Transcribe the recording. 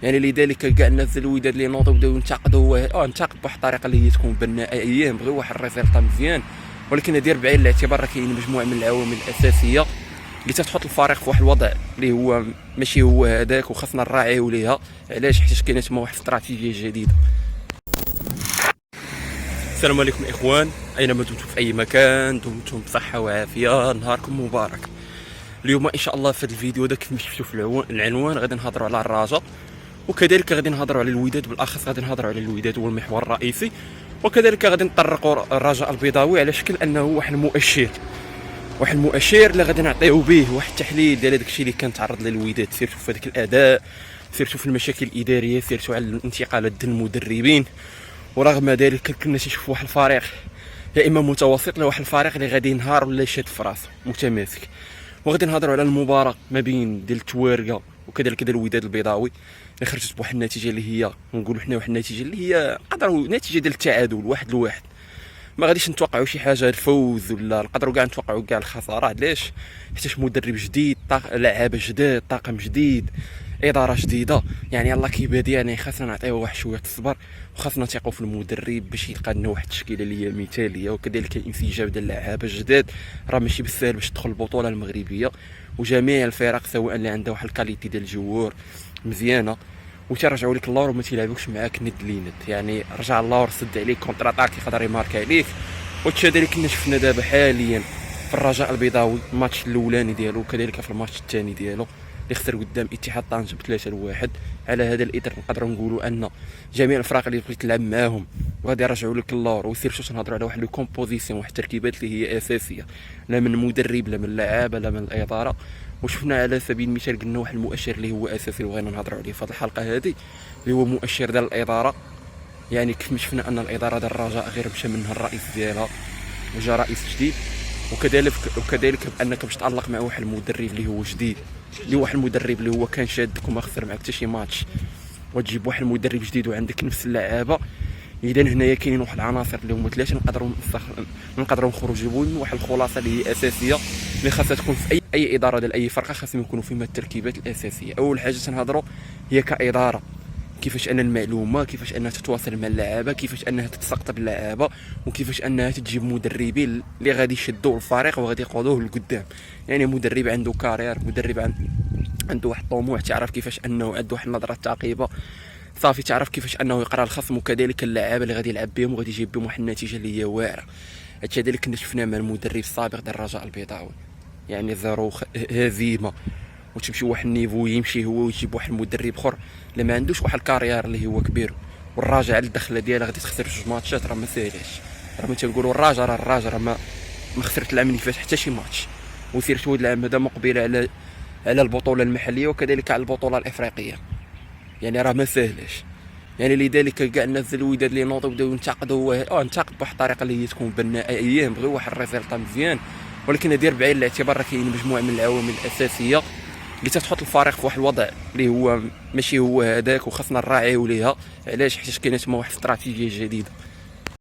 يعني لذلك كاع الناس ديال الوداد اللي نوضوا بداو ينتقدوا بواحد الطريقه اللي هي تكون بنائيه، بغيو واحد الريزلطه مزيان، ولكن هذه بعين الاعتبار راه كاين مجموعه من العوامل الاساسيه اللي تتحط الفريق في واحد الوضع اللي هو ماشي هو هذاك، وخاصنا نراعيو ليها. علاش؟ حيت كاينه تما واحد الاستراتيجيه جديده. السلام عليكم اخوان، اينما دمتم في اي مكان دمتم بصحه وعافيه، نهاركم مبارك. اليوم ان شاء الله في هذا الفيديو هذا كيف ما شفتوا في العنوان غادي نهضروا على الرجاء، وكذلك غادي نهضروا على الوداد، بالاخص غادي نهضروا على الوداد هو المحور الرئيسي، وكذلك غادي نطرقوا الرجاء البيضاوي على شكل انه واحد المؤشر اللي غادي نعطيو به واحد التحليل ديال داكشي اللي كان تعرض للوداد، سيرتو في هذاك الاداء، سيرتو في المشاكل الاداريه، سيرتو على الانتقالات ديال المدربين. ورغم ذلك كنا تنشوف واحد الفريق يا اما متوسط لا واحد الفريق اللي غادي ينهار ولا يشد في راسه متماسك. وغادي نهضروا على المباراه ما بين ديال التوارقه وكذلك ديال الوداد البيضاوي اللي خرجت بواحد النتيجه اللي هي نقولوا حنا واحد النتيجه اللي هي نقدروا نتيجه ديال التعادل 1-1. ما غاديش نتوقعوا شي حاجه الفوز، ولا نقدروا كاع نتوقعوا كاع الخساره. علاش؟ حيت مدرب جديد، لعابه جداد، طاقم جديد، اداره جديده، يعني الله كيبادي. يعني خاصنا نعطيوه واحد شويه الصبر، وخاصنا نثيقوا في المدرب باش يلقى لنا واحد التشكيله اللي هي مثاليه، وكذلك الانسجام ديال اللعابه الجداد راه ماشي بالسهل باش تدخل البطوله المغربيه. وجميع الفرق سواء اللي عندها واحد الكاليتي ديال الجوار مزيانه وترجعوا لك اللور وما تيلعبوكش معاك ند ليند، يعني رجع اللور سد عليك كونتر اتاك يقدر يمارك عليك. وهادشي اللي كنا شفنا دابا حاليا في الرجاء البيضاوي، الماتش الاولاني ديالو وكذلك في الماتش الثاني ديالو اللي خسر قدام اتحاد طنجة ب3-1. على هذا الاثر نقدروا نقولوا ان جميع الفرق اللي بغيت تلعب معاهم غادي يرجعوا لك اللور، وسيرتو تنهضروا على واحد لو كومبوزيسيون، واحد التركيبات اللي هي اساسيه، لا من مدرب لا من اللعابه لا من الاداره. وشفنا على سبيل المثال قلنا واحد المؤشر اللي هو اساسي وبغينا نهضروا عليه في هذه الحلقه هذه، اللي هو مؤشر ديال الاداره. يعني كيف ما شفنا ان الاداره ديال الرجاء غير مشى منها الرئيس ديالها وجا رئيس جديد، وكذلك بانك باش تعلق مع واحد المدرب اللي هو جديد، اللي هو واحد المدرب اللي هو كان شادك وما خسر معك حتى شي ماتش، وتجيب واحد المدرب جديد وعندك نفس اللعابه. اذا هنايا كاينين واحد العناصر اللي هما ثلاثه نقدروا نخرجوا من واحد الخلاصه اللي هي اساسيه، اللي خاصها تكون في اي اداره ديال اي فرقه، خاصهم يكونوا فيما التركيبات الاساسيه. اول حاجه تنهضروا هي كاداره، كيفاش ان المعلومه، كيفاش انها تتواصل مع اللعابه، كيفاش انها تتسقط باللعابه، وكيفاش انها تجيب مدربين اللي غادي يشدوا الفريق وغادي يقودوه لقدام. يعني مدرب عنده كارير، مدرب عنده واحد الطموح، تعرف كيفاش انه عنده واحد النظره ثاقبه صافي، تعرف كيفاش انه يقرا الخصم، وكذلك اللعابه اللي غادي يلعب بهم وغادي يجيب بهم واحد النتيجه اللي هي واعره. هادشي اللي كنا شفناه مع المدرب السابق ديال الرجاء البيضاوي، يعني زيرو هزيمه، وتمشي واحد النيفو يمشي هو ويجيب واحد المدرب اخر اللي ما عندوش واحد الكارير اللي هو كبير، والراجع على الدخله ديالها غادي تخسر 2 ماتشات. راه ما ساهلاش، راه ما تنقولوا الراجع راه ما خسرت العام اللي فات حتى شي ماتش، وسيرتو هذا العام هذا مقبل على البطوله المحليه وكذلك على البطوله الافريقيه، يعني راه ما ساهلاش. يعني لذلك كاع الناس ديال الوداد اللي نوضوا بداو ينتقدوا بواحد الطريقه اللي هي تكون بنائيه، بغيو واحد الريزلطه مزيان، ولكن هذه بعين الاعتبار راه كاين مجموعه من العوامل الاساسيه اللي تتحط الفريق في واحد الوضع اللي هو ماشي هو هذاك، وخاصنا نراعيو ليها. علاش؟ حيت كاينه تما واحد الاستراتيجيه جديده.